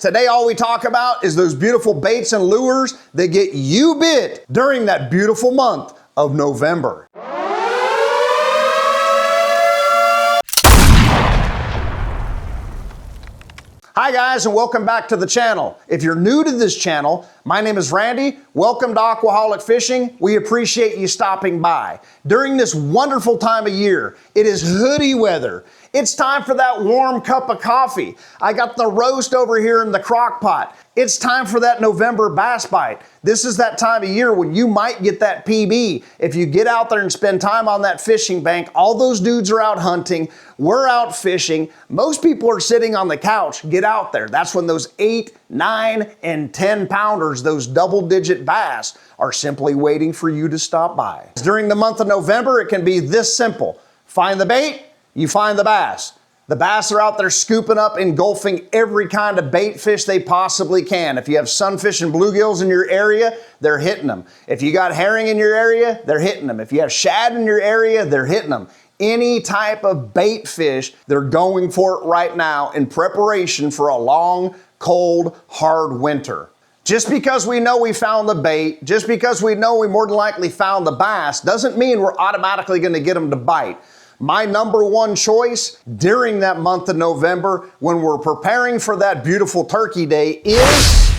Today, all we talk about is those beautiful baits and lures that get you bit during that beautiful month of November. Hi guys, and welcome back to the channel. If you're new to this channel, my name is Randy. Welcome to Aquaholic Fishing. We appreciate you stopping by. During this wonderful time of year, it is hoodie weather. It's time for that warm cup of coffee. I got the roast over here in the crock pot. It's time for that November bass bite. This is that time of year when you might get that PB. If you get out there and spend time on that fishing bank, all those dudes are out hunting, we're out fishing. Most people are sitting on the couch. Get out there. That's when those 8, 9, and 10 pounders, those double-digit bass, are simply waiting for you to stop by. During the month of November, it can be this simple. Find the bait, you find the bass. The bass are out there scooping up, engulfing every kind of bait fish they possibly can. If you have sunfish and bluegills in your area, they're hitting them. If you got herring in your area, they're hitting them. If you have shad in your area, they're hitting them. Any type of bait fish, they're going for it right now in preparation for a long, cold, hard winter. Just because we know we found the bait, just because we know we more than likely found the bass, doesn't mean we're automatically going to get them to bite. My number one choice during that month of November when we're preparing for that beautiful turkey day is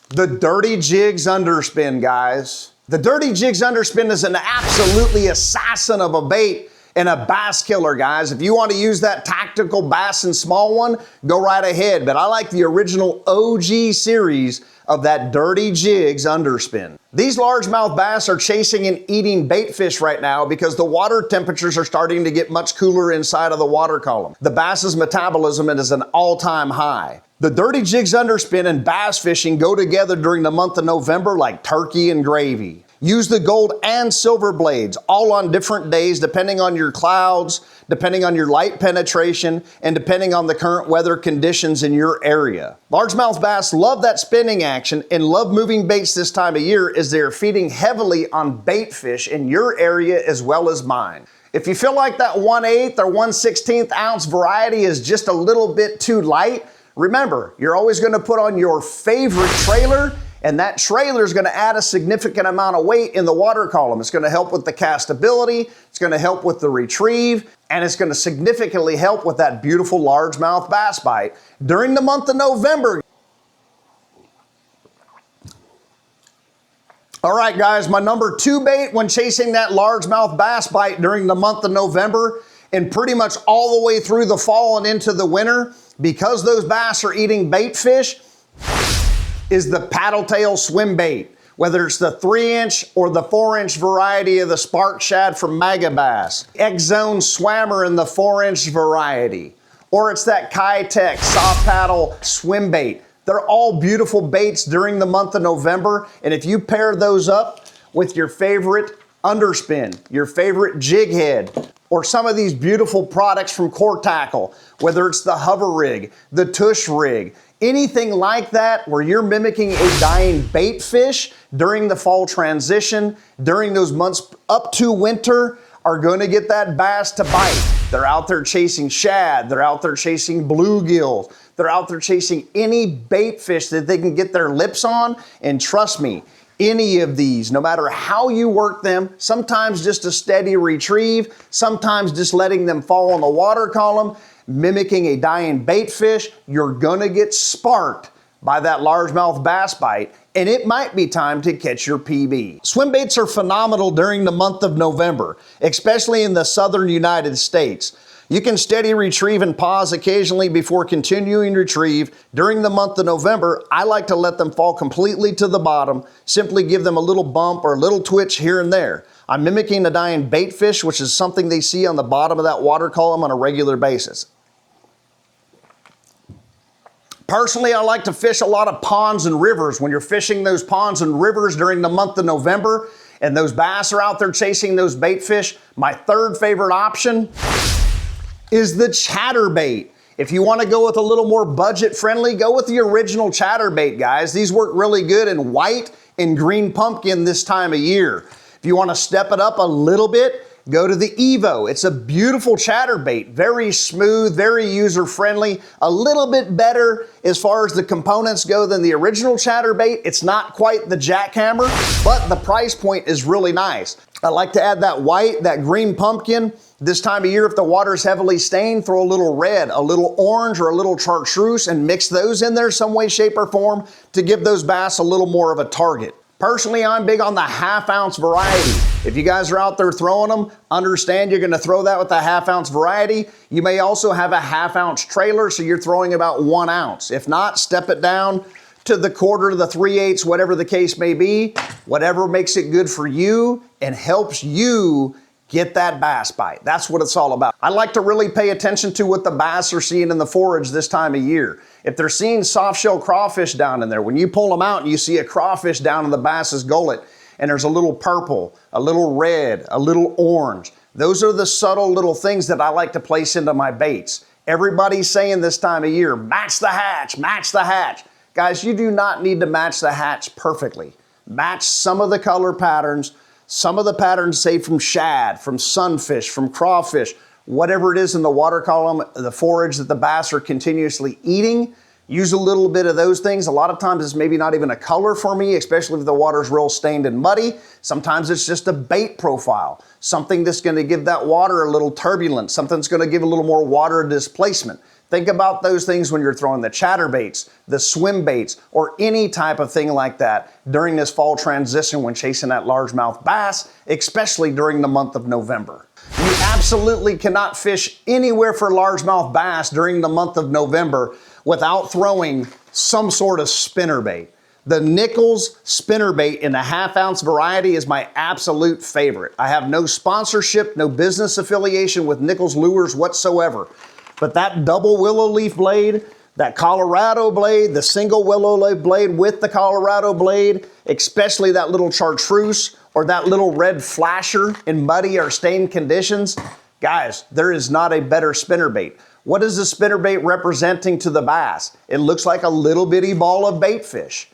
the Dirty Jigs Underspin, guys. The Dirty Jigs Underspin is an absolutely assassin of a bait and a bass killer, guys. If you want to use that tactical bass and small one, go right ahead. But I like the original OG series of that Dirty Jigs Underspin. These largemouth bass are chasing and eating bait fish right now because the water temperatures are starting to get much cooler inside of the water column. The bass's metabolism is an all-time high. The Dirty Jigs Underspin and bass fishing go together during the month of November like turkey and gravy. Use the gold and silver blades all on different days depending on your clouds, depending on your light penetration, and depending on the current weather conditions in your area. Largemouth bass love that spinning action and love moving baits this time of year as they're feeding heavily on bait fish in your area as well as mine. If you feel like that 1/8 or 1/16 ounce variety is just a little bit too light, remember, you're always going to put on your favorite trailer, and that trailer is going to add a significant amount of weight in the water column. It's going to help with the castability, it's going to help with the retrieve, and it's going to significantly help with that beautiful largemouth bass bite during the month of November. All right, guys, my number 2 bait when chasing that largemouth bass bite during the month of November and pretty much all the way through the fall and into the winter, because those bass are eating bait fish, is the paddle tail swim bait. Whether it's the 3-inch or the 4-inch variety of the spark shad from Mega Bass, X-Zone Swammer in the 4-inch variety, or it's that Kitech soft paddle swim bait. They're all beautiful baits during the month of November, and if you pair those up with your favorite underspin, your favorite jig head, or some of these beautiful products from Core Tackle, whether it's the hover rig, the tush rig, anything like that where you're mimicking a dying bait fish during the fall transition, during those months up to winter, are going to get that bass to bite. They're out there chasing shad, they're out there chasing bluegills, they're out there chasing any bait fish that they can get their lips on, and trust me, any of these, no matter how you work them, sometimes just a steady retrieve, sometimes just letting them fall on the water column, mimicking a dying bait fish, you're gonna get sparked by that largemouth bass bite, and it might be time to catch your PB. Swim baits are phenomenal during the month of November, especially in the southern United States. You can steady retrieve and pause occasionally before continuing retrieve. During the month of November, I like to let them fall completely to the bottom, simply give them a little bump or a little twitch here and there. I'm mimicking a dying bait fish, which is something they see on the bottom of that water column on a regular basis. Personally, I like to fish a lot of ponds and rivers. When you're fishing those ponds and rivers during the month of November and those bass are out there chasing those bait fish, my third favorite option is the chatterbait. If you want to go with a little more budget friendly, go with the original chatterbait, guys. These work really good in white and green pumpkin this time of year. If you want to step it up a little bit go to the Evo. It's a beautiful chatterbait, very smooth, very user-friendly, a little bit better as far as the components go than the original chatterbait. It's not quite the jackhammer, but the price point is really nice. I like to add that white, that green pumpkin. This time of year, if the water is heavily stained, throw a little red, a little orange, or a little chartreuse and mix those in there some way, shape, or form to give those bass a little more of a target. Personally, I'm big on the half-ounce variety. If you guys are out there throwing them, understand you're gonna throw that with the half-ounce variety. You may also have a half-ounce trailer, so you're throwing about 1 ounce. If not, step it down to the quarter, the 3/8, whatever the case may be. Whatever makes it good for you and helps you get that bass bite. That's what it's all about. I like to really pay attention to what the bass are seeing in the forage this time of year. If they're seeing soft shell crawfish down in there, when you pull them out and you see a crawfish down in the bass's gullet and there's a little purple, a little red, a little orange, those are the subtle little things that I like to place into my baits. Everybody's saying this time of year, match the hatch, match the hatch. Guys, you do not need to match the hatch perfectly. Match some of the color patterns, some of the patterns, say from shad, from sunfish, from crawfish, whatever it is in the water column, the forage that the bass are continuously eating. Use a little bit of those things. A lot of times it's maybe not even a color for me, especially if the water's real stained and muddy. Sometimes it's just a bait profile, something that's gonna give that water a little turbulence, something that's gonna give a little more water displacement. Think about those things when you're throwing the chatterbaits, the swim baits, or any type of thing like that during this fall transition when chasing that largemouth bass, especially during the month of November. You absolutely cannot fish anywhere for largemouth bass during the month of November without throwing some sort of spinnerbait. The Nichols spinnerbait in the half-ounce variety is my absolute favorite. I have no sponsorship, no business affiliation with Nichols lures whatsoever. But that double willow leaf blade, that Colorado blade, the single willow leaf blade with the Colorado blade, especially that little chartreuse or that little red flasher in muddy or stained conditions, guys, there is not a better spinnerbait. What is the spinnerbait representing to the bass? It looks like a little bitty ball of bait fish.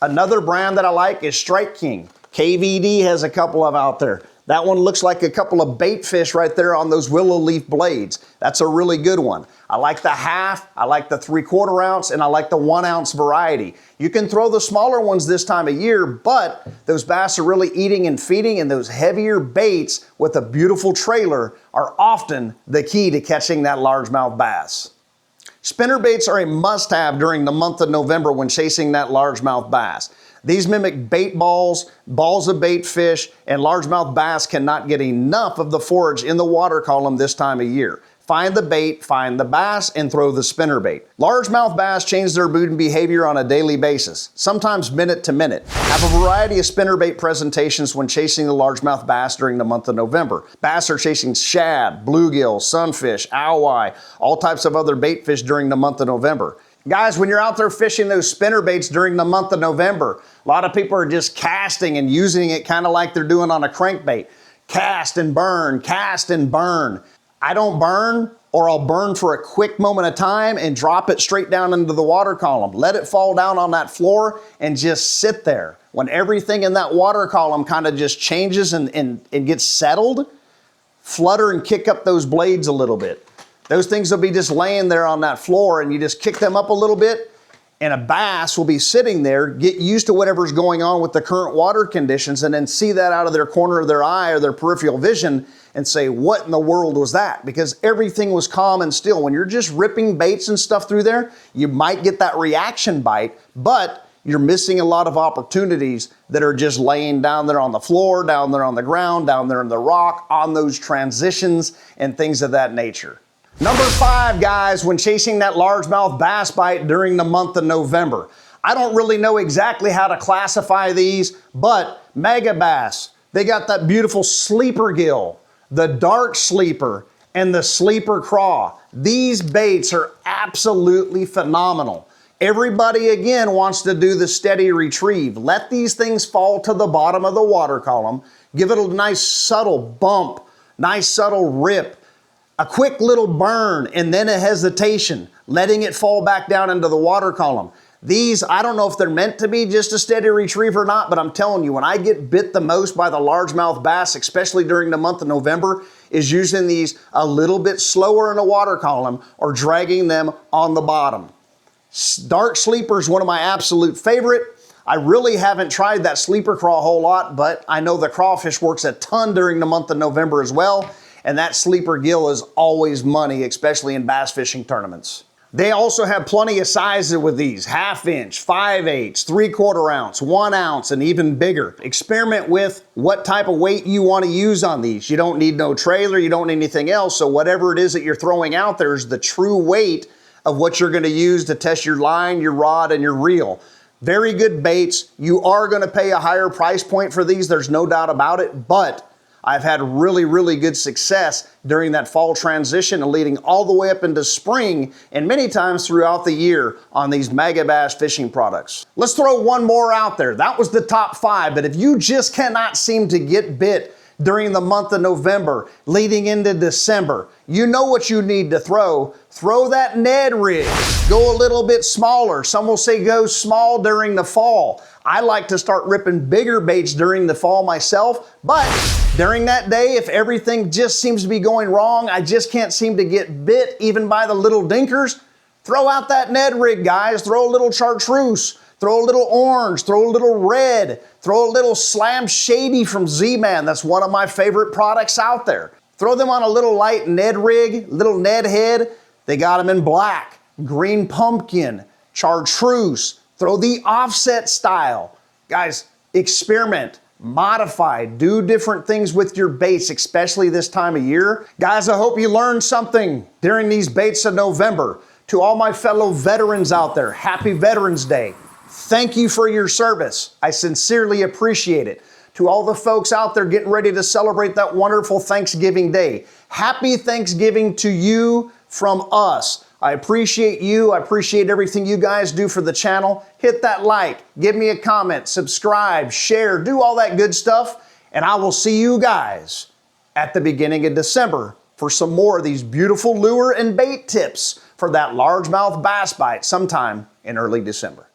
Another brand that I like is Strike King. KVD has a couple of out there. That one looks like a couple of bait fish right there on those willow leaf blades. That's a really good one. I like the half, I like the 3/4 ounce, and I like the 1 ounce variety. You can throw the smaller ones this time of year, but those bass are really eating and feeding, and those heavier baits with a beautiful trailer are often the key to catching that largemouth bass. Spinnerbaits are a must-have during the month of November when chasing that largemouth bass. These mimic bait balls, balls of bait fish, and largemouth bass cannot get enough of the forage in the water column this time of year. Find the bait, find the bass, and throw the spinnerbait. Largemouth bass change their mood and behavior on a daily basis, sometimes minute to minute. Have a variety of spinnerbait presentations when chasing the largemouth bass during the month of November. Bass are chasing shad, bluegill, sunfish, oweye, all types of other bait fish during the month of November. Guys, when you're out there fishing those spinnerbaits during the month of November, a lot of people are just casting and using it kind of like they're doing on a crankbait. Cast and burn, cast and burn. I don't burn, or I'll burn for a quick moment of time and drop it straight down into the water column. Let it fall down on that floor and just sit there. When everything in that water column kind of just changes and gets settled, flutter and kick up those blades a little bit. Those things will be just laying there on that floor, and you just kick them up a little bit, and a bass will be sitting there, get used to whatever's going on with the current water conditions, and then see that out of their corner of their eye or their peripheral vision and say, what in the world was that? Because everything was calm and still. When you're just ripping baits and stuff through there, you might get that reaction bite, but you're missing a lot of opportunities that are just laying down there on the floor, down there on the ground, down there in the rock, on those transitions and things of that nature. Number 5, guys, when chasing that largemouth bass bite during the month of November. I don't really know exactly how to classify these, but mega bass, they got that beautiful sleeper gill, the dark sleeper, and the sleeper craw. These baits are absolutely phenomenal. Everybody, again, wants to do the steady retrieve. Let these things fall to the bottom of the water column. Give it a nice subtle bump, nice subtle rip, a quick little burn, and then a hesitation, letting it fall back down into the water column. These, I don't know if they're meant to be just a steady retrieve or not, but I'm telling you, when I get bit the most by the largemouth bass, especially during the month of November, is using these a little bit slower in the water column or dragging them on the bottom. Dark sleeper is one of my absolute favorite. I really haven't tried that sleeper craw a whole lot, but I know the crawfish works a ton during the month of November as well, and that sleeper gill is always money, especially in bass fishing tournaments. They also have plenty of sizes with these: 1/2 inch, 5/8, 3/4 ounce, 1 ounce, and even bigger. Experiment with what type of weight you want to use on these. You don't need no trailer, you don't need anything else, so whatever it is that you're throwing out there is the true weight of what you're going to use to test your line, your rod, and your reel. Very good baits. You are going to pay a higher price point for these, there's no doubt about it, but I've had really, really good success during that fall transition and leading all the way up into spring and many times throughout the year on these Megabass fishing products. Let's throw one more out there. That was the top 5, but if you just cannot seem to get bit during the month of November leading into December, you know what you need to throw. Throw that Ned rig. Go a little bit smaller. Some will say go small during the fall. I like to start ripping bigger baits during the fall myself, but during that day, if everything just seems to be going wrong, I just can't seem to get bit even by the little dinkers, throw out that Ned rig, guys. Throw a little chartreuse, throw a little orange, throw a little red, throw a little Slam Shady from Z-Man. That's one of my favorite products out there. Throw them on a little light Ned rig, little Ned head. They got them in black, green pumpkin, chartreuse. Throw the offset style. Guys, experiment, modify, do different things with your baits, especially this time of year. Guys, I hope you learned something during these baits of November. To all my fellow veterans out there, happy Veterans Day. Thank you for your service. I sincerely appreciate it. To all the folks out there getting ready to celebrate that wonderful Thanksgiving Day, happy Thanksgiving to you from us. I appreciate you. I appreciate everything you guys do for the channel. Hit that like, give me a comment, subscribe, share, do all that good stuff. And I will see you guys at the beginning of December for some more of these beautiful lure and bait tips for that largemouth bass bite sometime in early December.